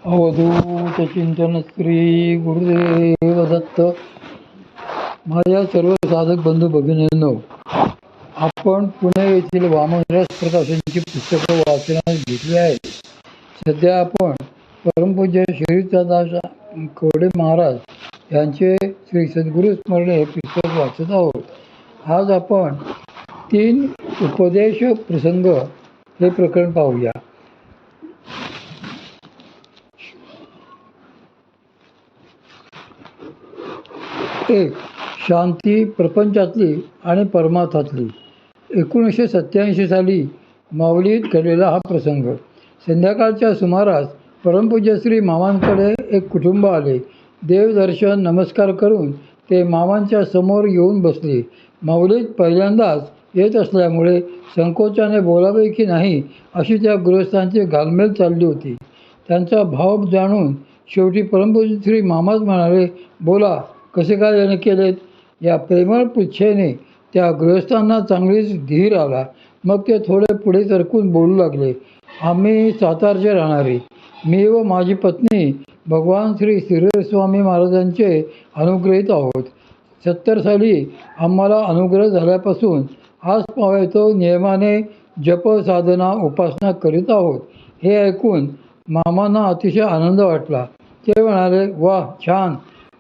अवधूत चिंतन श्री गुरुदेव दत्त. माझ्या सर्व साधक बंधू भगिनींनो, आपण पुणे येथील वामनरस प्रकाशनची पुस्तकं वाचण्यास घेतली आहेत. सध्या आपण परमपूज्य श्री दादा कवडे महाराज यांचे श्री सद्गुरु स्मरण हे पुस्तक वाचत आहोत. आज आपण 3 उपदेश प्रसंग हे प्रकरण पाहूया. 1. शांती प्रपंचातली आणि परमार्थातली. 1987 साली माऊलीत घडलेला हा प्रसंग. संध्याकाळच्या सुमारास परमपूज्य श्री मामांकडे एक कुटुंब आले. देवदर्शन नमस्कार करून ते मामांच्या समोर येऊन बसले. माऊलीत पहिल्यांदाच येत असल्यामुळे संकोचाने बोलावे की नाही अशी त्या गृहस्थांची घालमेल चालली होती. त्यांचा भाव जाणून शेवटी परमपूज्य श्री मामाच म्हणाले, बोला, कसे काय याने केलेत. या प्रेमळ पृच्छेने त्या गृहस्थांना चांगलीच धीर आला. मग ते थोडे पुढे सरकून बोलू लागले. आम्ही सातारचे राहणारे, मी व माझी पत्नी भगवान श्री श्रीधर स्वामी महाराजांचे अनुग्रहित आहोत. 70 साली आम्हाला अनुग्रह झाल्यापासून आज पावेतो नियमाने जप साधना उपासना करीत आहोत. हे ऐकून मामांना अतिशय आनंद वाटला. ते म्हणाले, वा, छान,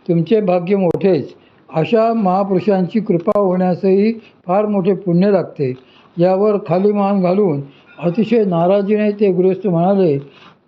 तुमचे भाग्य मोठेच. अशा महापुरुषांची कृपा होण्यासही फार मोठे पुण्य लागते. यावर खाली मान घालून अतिशय नाराजीने ते गृहस्थ म्हणाले,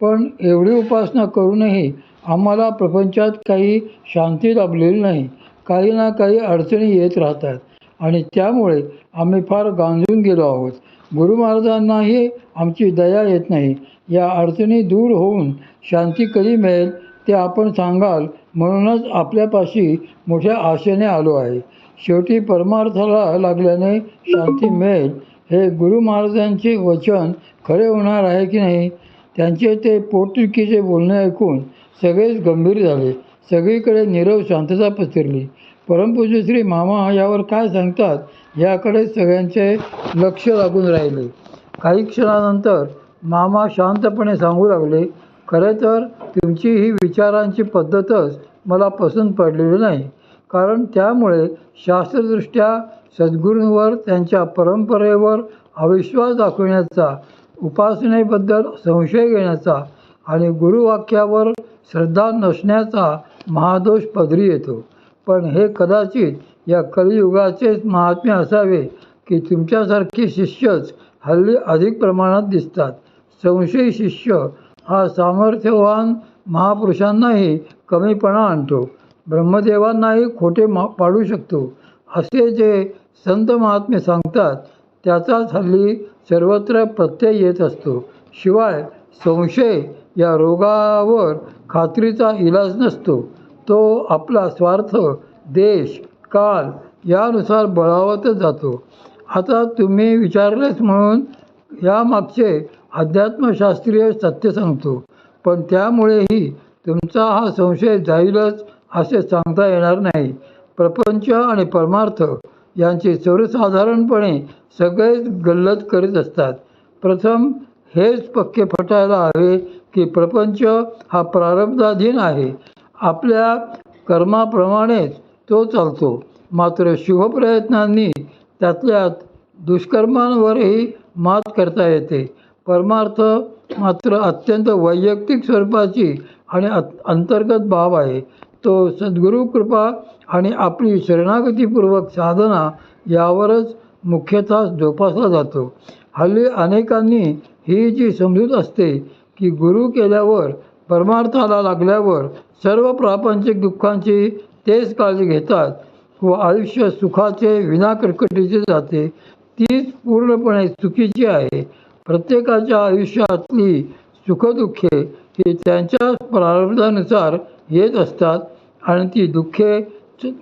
पण एवढी उपासना करूनही आम्हाला प्रपंचात काही शांती लाभलेली नाही. काही ना काही अडचणी येत राहतात आणि त्यामुळे आम्ही फार गांजून गेलो आहोत. गुरु महाराजांनाही आमची दया येत नाही. या अडचणी दूर होऊन शांती कधी मिळेल ते आपण सांगाल, म्हणूनच आपल्यापाशी मोठ्या आशेने आलो आहे. शेवटी परमार्थाला लागल्याने शांती मिळेल हे गुरु महाराजांचे वचन खरे होणार आहे की नाही. त्यांचे ते पोटतिडकीचे बोलणे ऐकून सगळेच गंभीर झाले. सगळीकडे नीरव शांतता पसरली. परमपूज्य श्री मामा यावर काय सांगतात याकडे सगळ्यांचे लक्ष लागून राहिले. काही क्षणानंतर मामा शांतपणे सांगू लागले, खरे तर तुमची ही विचारांची पद्धतच मला पसंत पडलेली नाही. कारण त्यामुळे शास्त्रदृष्ट्या सद्गुरूंवर, त्यांच्या परंपरेवर अविश्वास दाखविण्याचा, उपासनेबद्दल संशय घेण्याचा आणि गुरुवाक्यावर श्रद्धा नसण्याचा महादोष पदरी येतो. पण हे कदाचित या कलियुगाचेच महात्म्य असावे की तुमच्यासारखे शिष्यच हल्ली अधिक प्रमाणात दिसतात. संशयी शिष्य हा सामर्थ्यवान महापुरुषांनाही कमीपणा आणतो, ब्रह्मदेवांनाही खोटे पाडू शकतो, असे जे संत महात्मे सांगतात त्याचाच हल्ली सर्वत्र प्रत्यय येत असतो. शिवाय संशय या रोगावर खात्रीचा इलाज नसतो. तो आपला स्वार्थ, देश, काल यानुसार बळावतच जातो. आता तुम्ही विचारलेच म्हणून यामागचे अध्यात्मशास्त्रीय सत्य सांगतो. पण त्यामुळेही तुमचा हा संशय जाईलच असे सांगता येणार नाही. प्रपंच आणि परमार्थ यांची सर्वसाधारणपणे सगळेच गल्लत करीत असतात. प्रथम हेच पक्के फटायला हवे की प्रपंच हा प्रारब्धाधीन आहे. आपल्या कर्माप्रमाणेच तो चालतो. मात्र शुभप्रयत्नांनी त्यातल्या दुष्कर्मांवरही मात करता येते. परमार्थ मात्र अत्यंत वैयक्तिक स्वरूपाची आणि अंतर्गत बाब आहे. तो सद्गुरू कृपा आणि आपली शरणागतीपूर्वक साधना यावरच मुख्यतः जोपासला जातो. हल्ली अनेकांनी ही जी समजूत असते की गुरु केल्यावर, परमार्थाला लागल्यावर सर्व प्रापंचिक दुःखांची तेच काळजी घेतात व आयुष्य सुखाचे विनाकटकटीचे जाते, तीच पूर्णपणे चुकीची आहे. प्रत्येकाच्या आयुष्यातली सुखदुःखे ही त्यांच्या प्रारब्धानुसार येत असतात आणि ती दुःखे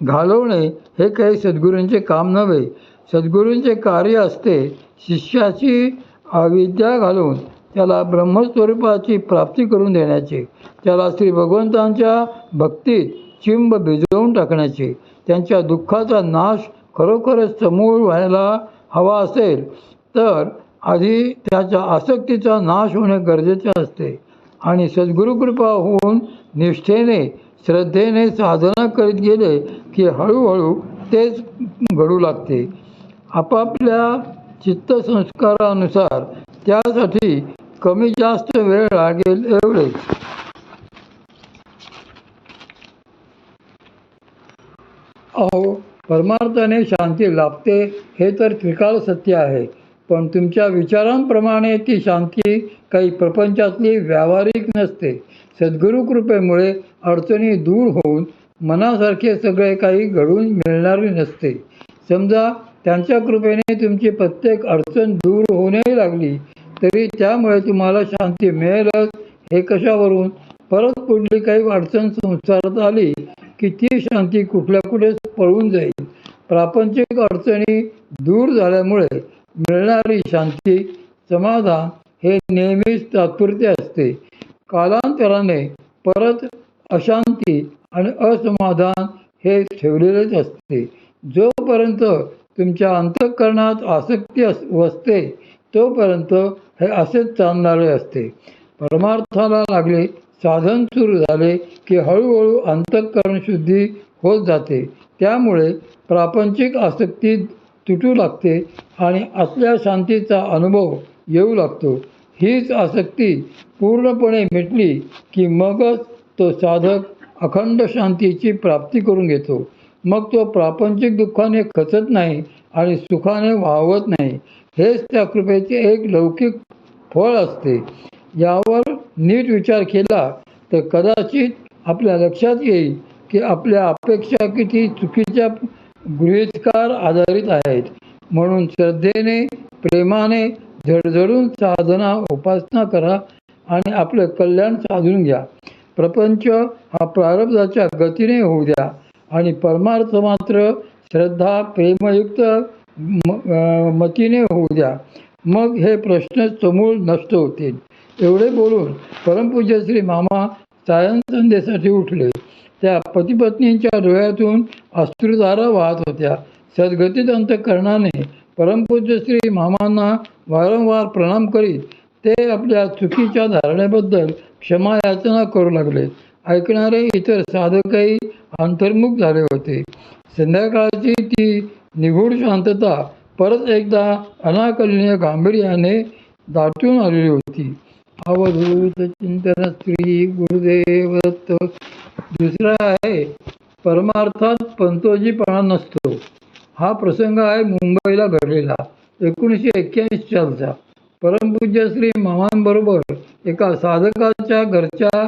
घालवणे हे काही सद्गुरूंचे काम नव्हे. सद्गुरूंचे कार्य असते शिष्याची अविद्या घालवून त्याला ब्रह्मस्वरूपाची प्राप्ती करून देण्याचे, त्याला श्री भगवंतांच्या भक्तीत चिंब भिजवून टाकण्याचे. त्यांच्या दुःखाचा नाश खरोखरच समूळ व्हायला हवा असेल तर आधी त्याच्या आसक्तीचा नाश होणे गरजेचे असते. आणि सद्गुरुकृपा होऊन निष्ठेने श्रद्धेने साधना करीत गेले की हळूहळू तेच घडू लागते. आपापल्या चित्तसंस्कारानुसार त्यासाठी कमी जास्त वेळ लागेल एवढेच. अहो, परमार्थाने शांती लाभते हे तर त्रिकाळ सत्य आहे. पण तुमच्या विचारांप्रमाणे ती शांती काही प्रपंचातली व्यावहारिक नसते. सद्गुरू कृपेमुळे अडचणी दूर होऊन मनासारखे सगळे काही घडून मिळणारी नसते. समजा त्यांच्या कृपेने तुमची प्रत्येक अडचण दूर होऊनही लागली तरी त्यामुळे तुम्हाला शांती मिळेलच हे कशावरून? परत पुढली काही अडचण संसारात आली की ती शांती कुठल्या कुठे पळून जाईल. प्रापंचिक अडचणी दूर झाल्यामुळे मिळणारी शांती, समाधान हे नेहमीच तात्पुरते असते. कालांतराने परत अशांती आणि असमाधान हे ठेवलेलेच असते. जोपर्यंत तुमच्या अंतःकरणात आसक्ती वसते तोपर्यंत हे असेच चालणारे असते. परमार्थाला लागले, साधन सुरू झाले की हळूहळू अंतःकरण शुद्धी होत जाते. त्यामुळे प्रापंचिक आसक्ती तुटू लागते आणि आतल्या शांतीचा अनुभव येऊ लागतो. हीच आसक्ती पूर्णपणे मिटली की मगच तो साधक अखंड शांतीची प्राप्ती करून घेतो. मग तो प्रापंचिक दुःखाने खचत नाही आणि सुखाने वाहवत नाही. हेच त्या कृपेचे एक लौकिक फळ असते. यावर नीट विचार केला तर कदाचित आपल्या लक्षात येईल की आपल्या अपेक्षा किती चुकीच्या गृहीतकार आधारित आहेत. म्हणून श्रद्धेने, प्रेमाने झडझडून साधना उपासना करा आणि आपले कल्याण साधून घ्या. प्रपंच हा प्रारब्धाच्या गतीने होऊ द्या आणि परमार्थ मात्र श्रद्धा प्रेमयुक्त मतीने होऊ द्या. मग हे प्रश्न समूळ नष्ट होतील. एवढे बोलून परमपूज्य श्री मामा सायंसंध्येसाठी उठले. त्या पतिपत्नींच्या डोळ्यातून अश्रुधारा वाहत होत्या. सद्गतीत अंतःकरणाने परमपूज्य श्री मामांना वारंवार प्रणाम करीत ते आपल्या चुकीच्या धारणेबद्दल क्षमा याचना करू लागले. ऐकणारे इतर साधकही अंतर्मुख झाले होते. संध्याकाळची ती निगूढ शांतता परत एकदा अनाकलनीय गांभीर्याने दाटून आलेली होती. अवधूत चिंतन श्री गुरुदेव दत्त. दुसरा आहे परमार्थात पंतोजीपणा नसतो. हा प्रसंग आहे मुंबईला घडलेला 1981 सालचा. परमपूज्य श्री मामांबरोबर एका साधकाच्या घरच्या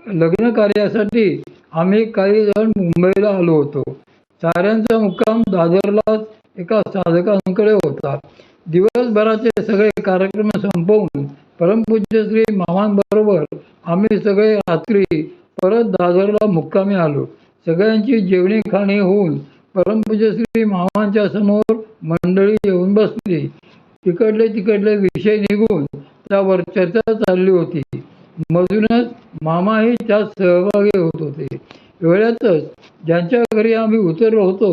लग्न कार्यासाठी आम्ही काही जण मुंबईला आलो होतो. साऱ्यांचा मुक्काम दादरलाच एका साधकांकडे होता. दिवसभराचे सगळे कार्यक्रम संपवून परमपूज्य श्री मामांबरोबर आम्ही सगळे रात्री परत दादरला मुक्कामी आलो. सगळ्यांची जेवणी खाणी होऊन परमपूज्य श्री मामांच्या समोर मंडळी येऊन बसली. तिकडले तिकडले विषय निघून त्यावर चर्चा चालली होती. मधूनच मामाही त्यात सहभागी होत होते. वेळातच ज्यांच्या घरी आम्ही उतरलो होतो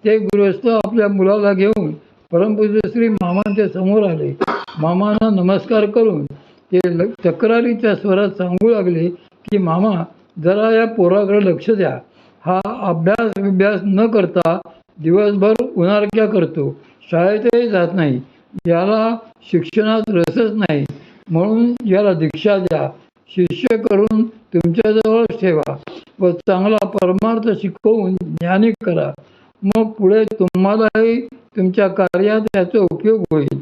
ते गृहस्थ आपल्या मुलाला घेऊन परमपूज्य श्री मामांच्या समोर आले. मामांना नमस्कार करून ते तक्रारीच्या स्वरात सांगू लागले की मामा, जरा या पोराकडे लक्ष द्या. हा अभ्यास न करता दिवसभर उन्हाळक्या करतो, शाळेतही जात नाही, याला शिक्षणात रसच नाही. म्हणून याला दीक्षा द्या, शिष्य करून तुमच्याजवळ ठेवा व चांगला परमार्थ शिकवून ज्ञानी करा. मग पुढे तुम्हालाही तुमच्या कार्यात याचा उपयोग होईल.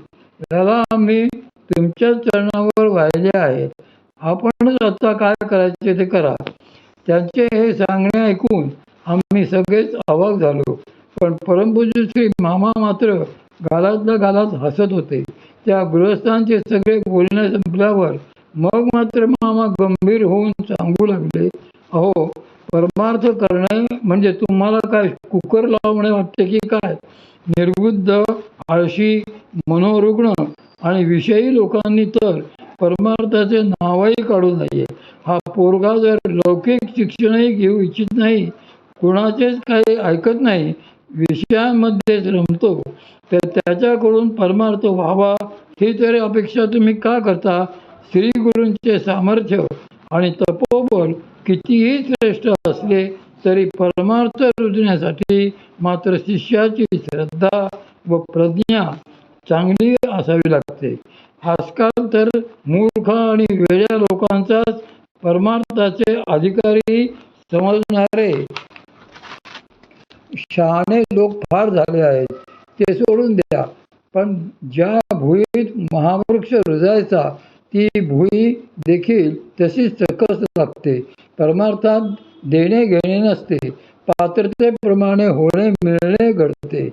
याला आम्ही तुमच्या चरणावर वाहिले आहेत. आपणच आता काय करायचे ते करा. त्यांचे हे सांगणे ऐकून आम्ही सगळेच अवाक झालो. पण परमपूज्य श्री मामा मात्र गालातल्या गालात हसत होते. त्या गृहस्थांचे सगळे बोलणे संपल्यावर मग मात्र मामा गंभीर होऊन सांगू लागले, अहो, परमार्थ करणे म्हणजे तुम्हाला काय कुकर लावणे वाटते की काय? निर्बुद्ध, आळशी, मनोरुग्ण आणि विषयी लोकांनी तर परमार्थाचे नावही काढू नये. हा पोरगा जर लौकिक शिक्षणही घेऊ इच्छित नाही, कुणाचेच काही ऐकत नाही, विषयांमध्येच रमतो, तर त्याच्याकडून परमार्थ व्हावा ही तरी अपेक्षा तुम्ही का करता? श्री गुरूंचे सामर्थ्य आणि तपोबल कितीही श्रेष्ठ असले तरी परमार्थ रुजण्यासाठी मात्र शिष्याची श्रद्धा व प्रज्ञा चांगली असावी लागते. आजकाल तर मूर्ख आणि वेड्या लोकांचाच परमार्थाचे अधिकारी समजणारे शहाणे लोक फार झाले आहेत. ते सोडून द्या, पण ज्या भुईत महावृक्ष रुजायचा ती भुई देखील तशीच सकस लागते. परमार्थात देणे घेणे नसते, पात्रतेप्रमाणे होणे मिळणे घडते.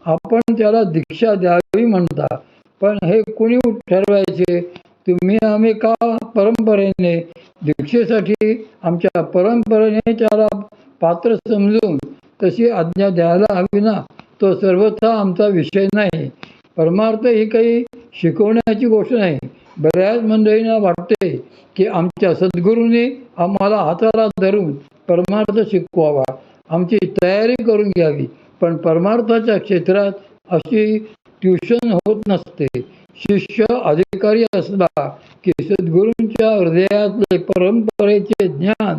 आपण त्याला दीक्षा द्यावी म्हणता, पण हे कुणी ठरवायचे? तुम्ही आम्ही का परंपरेने? दीक्षेसाठी आमच्या परंपरेने त्याला पात्र समजून तशी आज्ञा द्यायला हवी ना. तो सर्वथा आमचा विषय नाही. परमार्थ ही काही शिकवण्याची गोष्ट नाही. बऱ्याच मंडळींना वाटते की आमच्या सद्गुरूंनी आम्हाला हाताला धरून परमार्थ शिकवावा, आमची तयारी करून घ्यावी. पण परमार्थाच्या क्षेत्रात अशी ट्युशन होत नसते. शिष्य अधिकारी असला की सद्गुरूंच्या हृदयातले परंपरेचे ज्ञान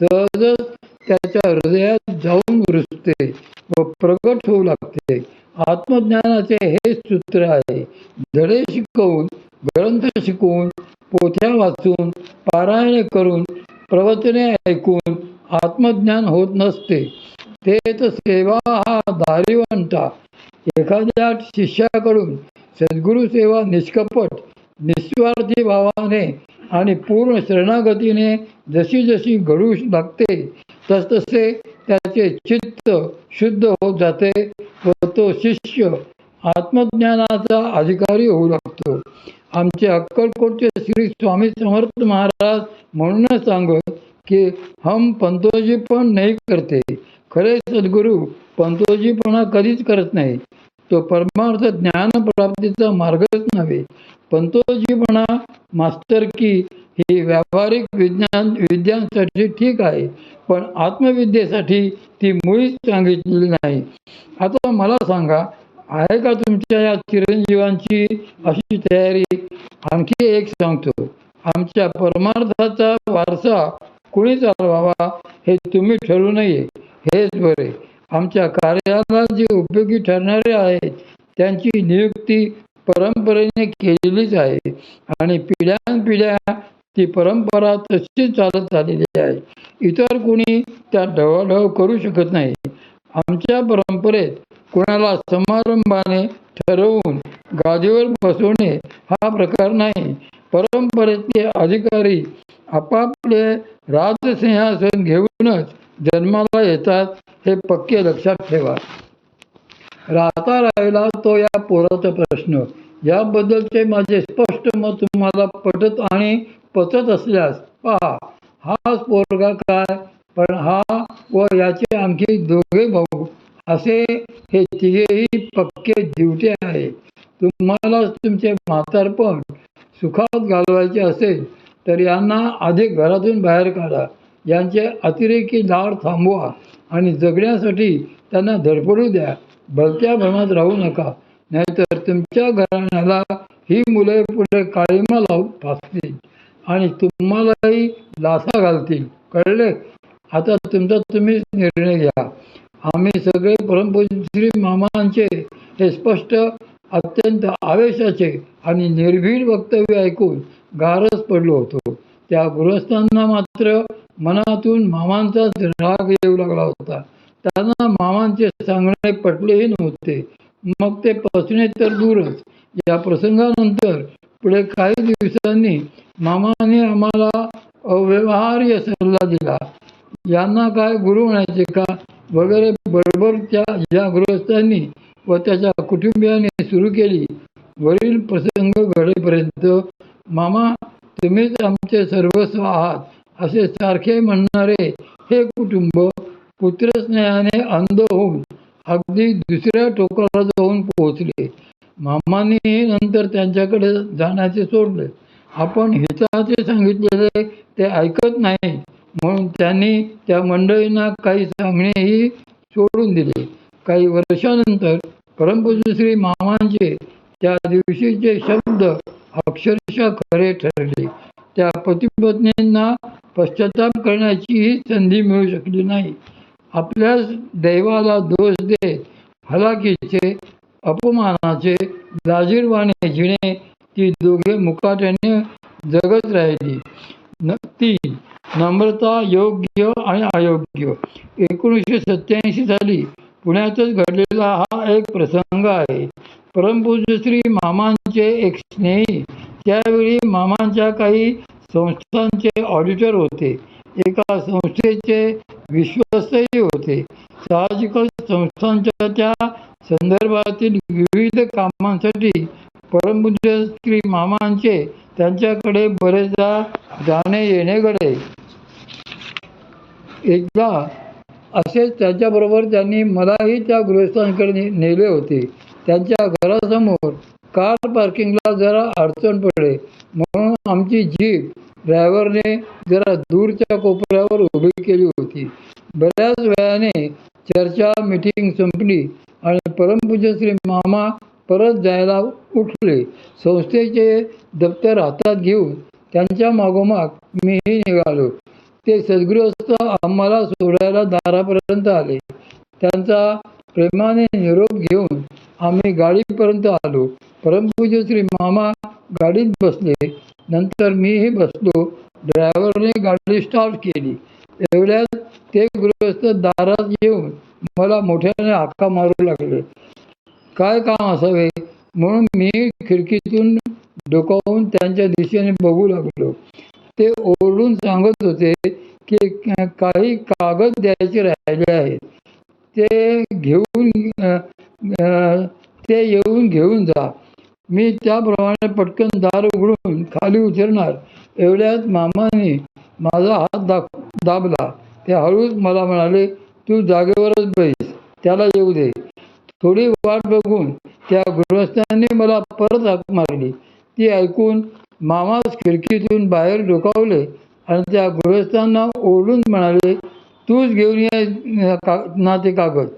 सहजच त्याच्या हृदयात जाऊन रुजते व प्रगट होऊ लागते. आत्मज्ञानाचे हे सूत्र आहे. धडे शिकवून, ग्रंथ शिकवून, पोथ्या वाचून, पारायणे करून, प्रवचने ऐकून आत्मज्ञान होत नसते. तेच सेवा हा दारिवंटा. एखाद्या शिष्याकडून सद्गुरू सेवा निष्कपट, निस्वार्थी भावाने आणि पूर्ण शरणागतीने जशी जशी घडू लागते तसतसे त्याचे चित्त शुद्ध होत जाते व तो शिष्य आत्मज्ञानाचा अधिकारी होऊ लागतो. आमचे अक्कलकोटचे श्री स्वामी समर्थ महाराज म्हणूनच सांगत की हम पंतोजीपण नाही करते. खरे सद्गुरू पंतोजीपणा कधीच करत नाही. तो परमार्थ ज्ञानप्राप्तीचा मार्गच नव्हे. पंतोजीपणा मास्तरकी ही व्यावहारिक विद्यांसाठी ठीक आहे, पण आत्मविद्येसाठी ती मुळीच सांगितलेली नाही. आता मला सांगा, आहे का तुमच्या या चिरंजीवांची अशी तयारी? आणखी एक सांगतो, आमच्या परमार्थाचा वारसा कुणी चालवावा हे तुम्ही ठरवू नये, हेच बरे. आमच्या कार्याला जे उपयोगी ठरणारे आहेत त्यांची नियुक्ती परंपरेने केलेलीच आहे आणि पिढ्यानपिढ्या ती परंपरा तशीच चालत आलेली आहे. इतर कुणी त्या ढवळढवळ करू शकत नाही. आमच्या परंपरेत कोणाला समारंभाने ठरवून गादीवर बसवणे हा प्रकार नाही. परंपरेतले अधिकारी आपापले राजसिंहासन घेऊनच जन्माला येतात, हे पक्के लक्षात ठेवा. राहता राहिला तो या पोराचा प्रश्न. याबद्दलचे माझे स्पष्ट मत तुम्हाला पटत आणि पचत असल्यास पहा. हाच पोरगा काय, पण हा व याचे आणखी दोघे भाऊ असे हे तिघेही पक्के दिवटे आहेत. तुम्हाला तुमचे म्हातारपण सुखात घालवायचे असेल तर यांना आधी घरातून बाहेर काढा. यांचे अतिरेकी लाड थांबवा आणि जगण्यासाठी त्यांना धडपडू द्या. भलत्या भ्रमात राहू नका, नाहीतर तुमच्या घराण्याला ही मुले पुढे काळीमा लावून फासतील आणि तुम्हालाही लाथा घालतील. कळले? आता तुमचा तुम्हीच निर्णय घ्या. आम्ही सगळे परमपूज्य श्री मामांचे हे स्पष्ट, अत्यंत आवेशाचे आणि निर्भीड वक्तव्य ऐकून गारच पडलो होतो. त्या गृहस्थांना मात्र मनातून मामांचाच राग येऊ लागला होता. त्यांना मामांचे सांगणे पटलेही नव्हते. मग ते पचणे तर दूरच. या प्रसंगानंतर पुढे काही दिवसांनी मामाने आम्हाला अव्यवहार्य सल्ला दिला. यांना काय गुरु म्हणायचे का वगैरे बरोबर त्या या गृहस्थांनी व त्याच्या कुटुंबियांनी सुरू केली. वरील प्रसंग घडेपर्यंत मामा तुम्हीच आमचे सर्वस्व आहात असे सारखे म्हणणारे हे कुटुंब पुत्रस्नेहाने अंध होऊन अगदी दुसऱ्या टोकाला जाऊन पोहोचले. मामांनी नंतर त्यांच्याकडे जाण्याचे सोडले. आपण हिताचे सांगितलेले ते ऐकत नाही म्हणून त्यांनी त्या मंडळींना काही सांगणेही सोडून दिले. काही वर्षानंतर परमपूज्य श्री मामांचे त्या दिवशीचे शब्द अक्षरशः खरे ठरले. त्या पतिपत्नींना पश्चाताप करण्याचीही संधी मिळू शकली नाही. आपल्या दैवाला दोष देत हलाखीचे, अपमानाचे, लाजिरवाणे जिणे ती दोघे मुकाट्याने जगत राहिली. 3. नम्रता, योग्य आणि अयोग्य. 1987 साली पुण्यातच घडलेला हा एक प्रसंग आहे. परमपूज्य श्री मामांचे एक स्नेही त्यावेळी मामांच्या काही संस्थांचे ऑडिटर होते. एका संस्थेचे विश्वस्तही होते. साहजिकच संस्थांच्या त्या संदर्भातील विविध कामांसाठी परमपूज्य श्री मामांचे त्यांच्याकडे बरेचदा जाणे येणे घडे. एकदा असेच त्याच्याबरोबर त्यांनी मलाही त्या गृहस्थांकडे नेले होते. त्यांच्या घरासमोर कार पार्किंगला जरा अडचण पडे म्हणून आमची जीप ड्रायव्हरने जरा दूरच्या कोपऱ्यावर उभी केली होती. बऱ्याच वेळाने चर्चा मीटिंग संपली आणि परमपूज्य श्री मामा परत जायला उठले. संस्थेचे दप्तर हातात घेऊन त्यांच्या मागोमाग मीही निघालो. ते सद्गृहस्थ आम्हाला सोडायला दारापर्यंत आले. त्यांचा प्रेमाने निरोप घेऊन आम्ही गाडीपर्यंत आलो. परमपूज्य श्री मामा गाडीत बसले. नंतर मीही बसलो. ड्रायव्हरने गाडी स्टार्ट केली. एवढ्यात ते गृहस्थ दारात येऊन मला मोठ्याने हाका मारू लागले. काय काम असावे म्हणून मी खिडकीतून डोकावून त्यांच्या दिशेने बघू लागलो. ते ओरडून सांगत होते की काही कागद द्यायचे राहिले आहेत, ते येऊन घेऊन जा. मी त्याप्रमाणे पटकन दार उघडून खाली उतरणार एवढ्यात मामाने माझा हात दाबला. ते हळूच मला म्हणाले, तू जागेवरच बैस, त्याला येऊ दे. थोडी वाट बघून त्या गृहस्थांनी मला परत हाक मारली. ती ऐकून मामाच खिडकीतून बाहेर डोकावले आणि त्या गृहस्थांना ओरडून म्हणाले, तूच घेऊन ये ना ते कागद.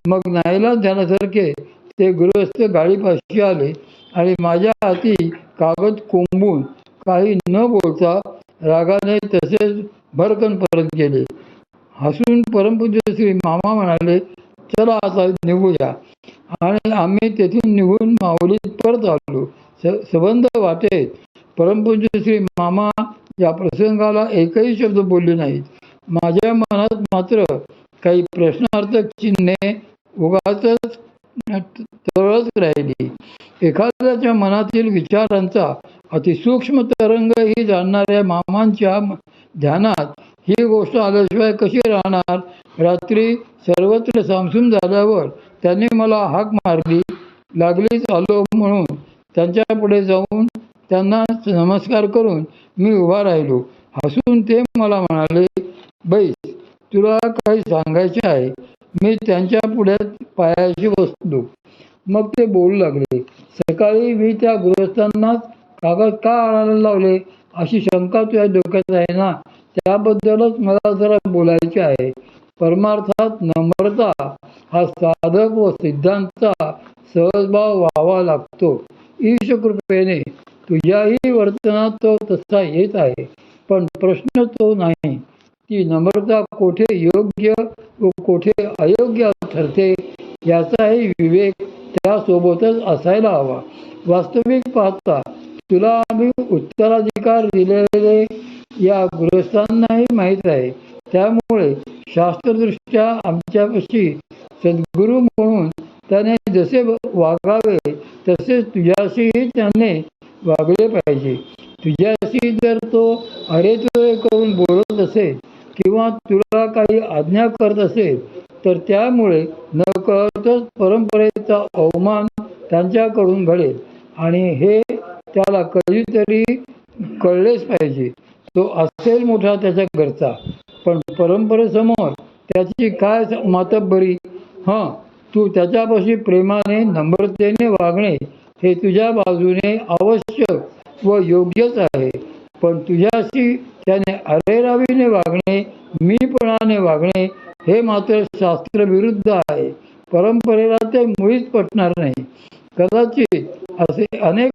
मग नाईलाज झाल्यासारखे ते गृहस्थ गाडीपाशी आले आणि माझ्या हाती कागद कोंबून काही न बोलता रागाने तसेच भरकन परत गेले. हसून परमपूज्य श्री मामा म्हणाले, चला आता निघूया. आणि आम्ही तेथून निघून माऊलीत परत आलो. सबंध वाटेत परमपूज्य श्री मामा या प्रसंगाला एकही शब्द बोलले नाहीत. माझ्या मनात मात्र काही प्रश्नार्थक चिन्हे उगाचच तरळत राहिली. एखाद्याच्या मनातील विचारांचा अतिसूक्ष्म तरंगही जाणणाऱ्या मामांच्या ध्यानात ही गोष्ट आल्याशिवाय कशी राहणार. रात्री सर्वत्र सामसूम झाल्यावर त्यांनी मला हाक मारली. लागलीच आलो म्हणून त्यांच्या पुढे जाऊन त्यांना नमस्कार करून मी उभा राहिलो. हसून ते मला म्हणाले, बैस, तुला काही सांगायचे आहे. मी त्यांच्या पुढ्यात पायाशी बसलो. मग ते बोलू लागले, सकाळी मी त्या गृहस्थांनाच कागद का आणायला लावले अशी शंका तुझ्या डोक्यात आहे ना, त्याबद्दलच मला जरा बोलायचे आहे. परमार्थात नम्रता हा साधक व सिद्धांतचा सहजभाव व्हावा लागतो. ईशकृपेने तुझ्याही वर्तनात तो तसा येत आहे. पण प्रश्न तो नाही, ती नम्रता कोठे योग्य व कोठे अयोग्य ठरते याचाही विवेक त्यासोबतच असायला हवा. वास्तविक पाहता तुला आम्ही उत्तराधिकार दिलेले या गृहस्थांनाही माहीत आहे. त्यामुळे शास्त्रदृष्ट्या आमच्यापाशी सद्गुरू म्हणून त्याने जसे वागावे तसेच तुझ्याशीही त्याने वागले पाहिजे. तुझ्याशी जर तो अरेतुरे करून बोलत असेल किंवा तुला काही आज्ञा करत असेल तर त्यामुळे नकळतच परंपरेचा अवमान त्यांच्याकडून घडेल आणि हे त्याला कधीतरी कळलेच पाहिजे. तो असेल मोठा त्याच्या घरचा, पण परंपरेसमोर त्याची काय मातब्बरी. तू त्याच्यापाशी प्रेमाने नम्रतेने वागणे हे तुझ्या बाजूने आवश्यक व योग्यच आहे. पण तुझ्याशी त्याने अरेरावीने वागणे, मीपणाने वागणे हे मात्र शास्त्रविरुद्ध आहे. परंपरेला ते मुळीच पटणार नाही. कदाचित असे अनेक